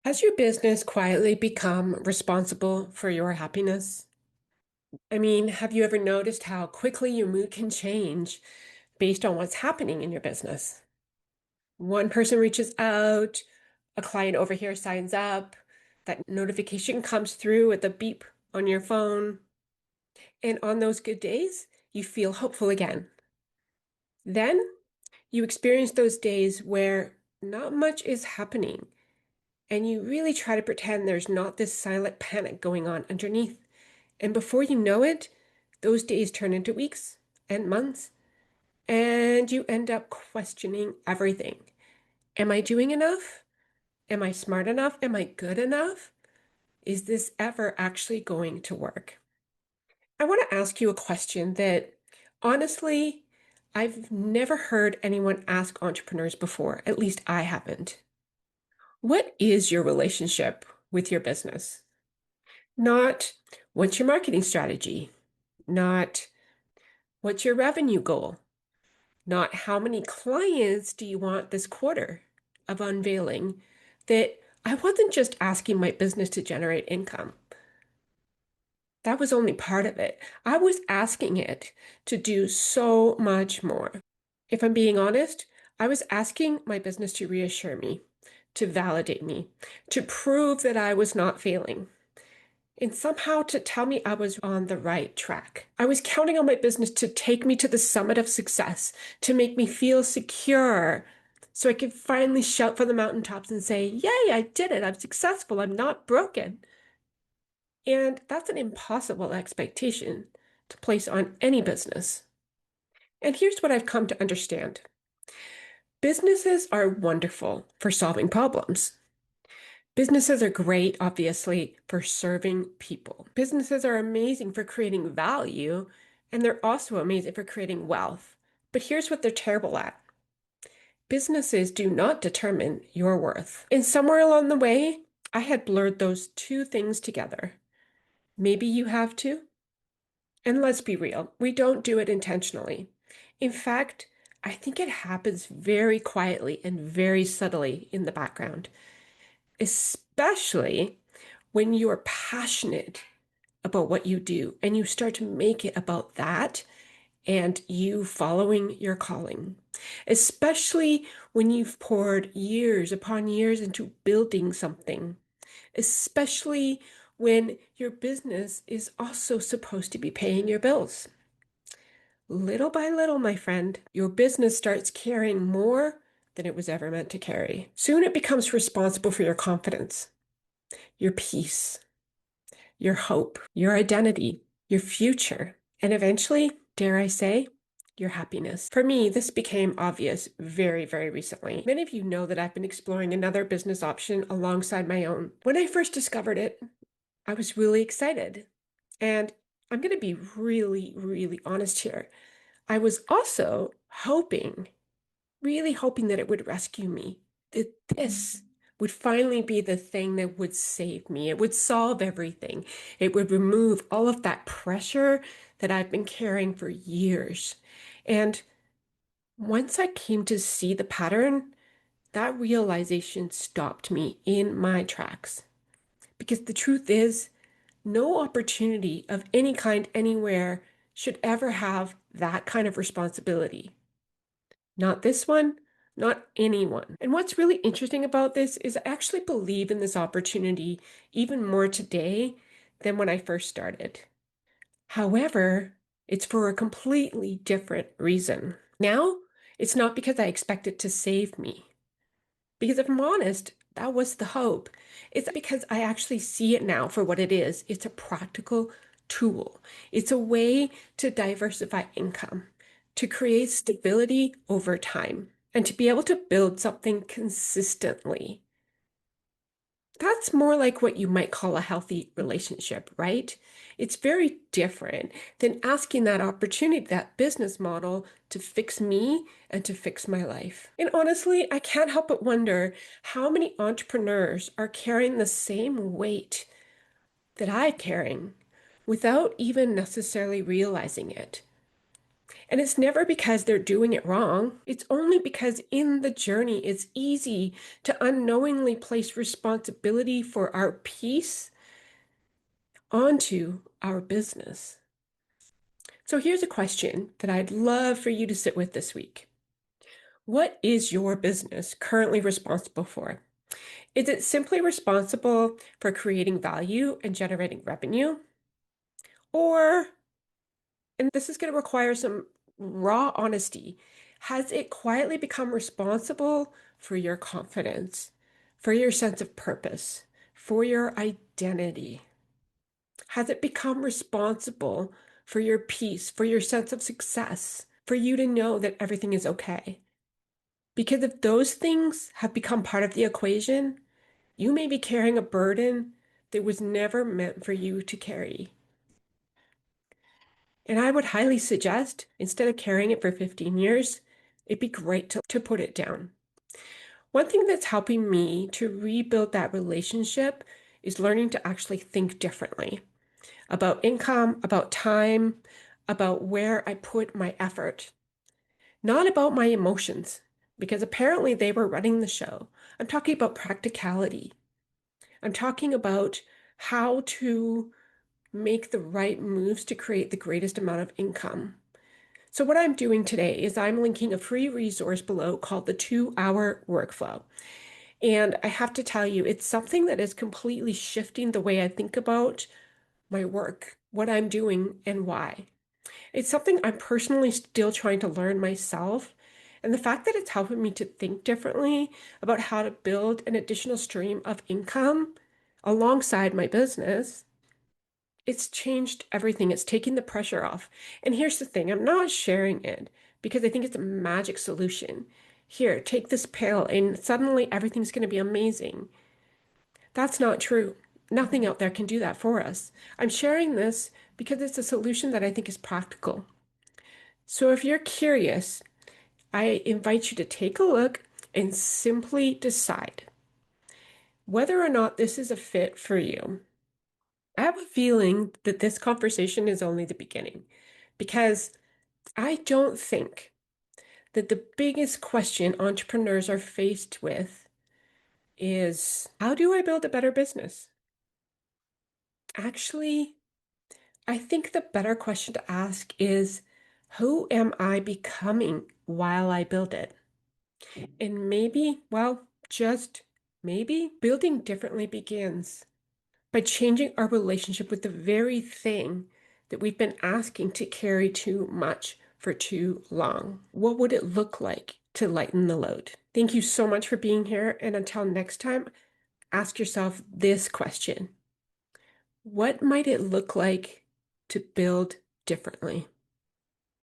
Has your business quietly become responsible for your happiness? I mean, have you ever noticed how quickly your mood can change based on what's happening in your business? One person reaches out, a client over here signs up, that notification comes through with a beep on your phone, and on those good days, you feel hopeful again. Then you experience those days where not much is happening, and you really try to pretend there's not this silent panic going on underneath. And before you know it, those days turn into weeks and months, and you end up questioning everything. Am I doing enough? Am I smart enough? Am I good enough? Is this ever actually going to work? I want to ask you a question that honestly, I've never heard anyone ask entrepreneurs before. At least I haven't. What is your relationship with your business? Not what's your marketing strategy? Not what's your revenue goal? Not how many clients do you want this quarter of unveiling, that I wasn't just asking my business to generate income. That was only part of it. I was asking it to do so much more. If I'm being honest, I was asking my business to reassure me, to validate me, to prove that I was not failing, and somehow to tell me I was on the right track. I was counting on my business to take me to the summit of success, to make me feel secure, so I could finally shout from the mountaintops and say, Yay, I did it. I'm successful. I'm not broken. And that's an impossible expectation to place on any business. And here's what I've come to understand. Businesses are wonderful for solving problems. Businesses are great, obviously, for serving people. Businesses are amazing for creating value, and they're also amazing for creating wealth. But here's what they're terrible at. Businesses do not determine your worth. And somewhere along the way, I had blurred those two things together. Maybe you have too. And let's be real, we don't do it intentionally. In fact, I think it happens very quietly and very subtly in the background, especially when you're passionate about what you do and you start to make it about that and you following your calling, especially when you've poured years upon years into building something, especially when your business is also supposed to be paying your bills. Little by little, my friend, your business starts carrying more than it was ever meant to carry. Soon it becomes responsible for your confidence, your peace, your hope, your identity, your future, and eventually, dare I say, your happiness. For me, this became obvious very, very recently. Many of you know that I've been exploring another business option alongside my own. When I first discovered it, I was really excited. And I'm going to be really, really honest here. I was also hoping, really hoping that it would rescue me, that this would finally be the thing that would save me. It would solve everything. It would remove all of that pressure that I've been carrying for years. And once I came to see the pattern, that realization stopped me in my tracks. Because the truth is, no opportunity of any kind anywhere should ever have that kind of responsibility. Not this one, not anyone. And what's really interesting about this is I actually believe in this opportunity even more today than when I first started. However, it's for a completely different reason. Now, it's not because I expect it to save me. Because if I'm honest, that was the hope. It's because I actually see it now for what it is. It's a practical tool. It's a way to diversify income, to create stability over time, and to be able to build something consistently. That's more like what you might call a healthy relationship, right? It's very different than asking that opportunity, that business model to fix me and to fix my life. And honestly, I can't help but wonder how many entrepreneurs are carrying the same weight that I'm carrying without even necessarily realizing it. And it's never because they're doing it wrong. It's only because in the journey, it's easy to unknowingly place responsibility for our peace onto our business. So here's a question that I'd love for you to sit with this week. What is your business currently responsible for? Is it simply responsible for creating value and generating revenue? Or, and this is going to require some raw honesty, has it quietly become responsible for your confidence, for your sense of purpose, for your identity? Has it become responsible for your peace, for your sense of success, for you to know that everything is okay? Because if those things have become part of the equation, you may be carrying a burden that was never meant for you to carry. And I would highly suggest, instead of carrying it for 15 years, it'd be great to put it down. One thing that's helping me to rebuild that relationship is learning to actually think differently about income, about time, about where I put my effort, not about my emotions, because apparently they were running the show. I'm talking about practicality. I'm talking about how to make the right moves to create the greatest amount of income. So what I'm doing today is I'm linking a free resource below called the 2-hour workflow. And I have to tell you, it's something that is completely shifting the way I think about my work, what I'm doing, and why. It's something I'm personally still trying to learn myself. And the fact that it's helping me to think differently about how to build an additional stream of income alongside my business, it's changed everything. It's taking the pressure off. And here's the thing, I'm not sharing it because I think it's a magic solution. Here, take this pill and suddenly everything's going to be amazing. That's not true. Nothing out there can do that for us. I'm sharing this because it's a solution that I think is practical. So if you're curious, I invite you to take a look and simply decide whether or not this is a fit for you. I have a feeling that this conversation is only the beginning because I don't think that the biggest question entrepreneurs are faced with is how do I build a better business? Actually, I think the better question to ask is who am I becoming while I build it? And maybe, well, just maybe building differently begins by changing our relationship with the very thing that we've been asking to carry too much for too long. What would it look like to lighten the load? Thank you so much for being here. And until next time, ask yourself this question. What might it look like to build differently?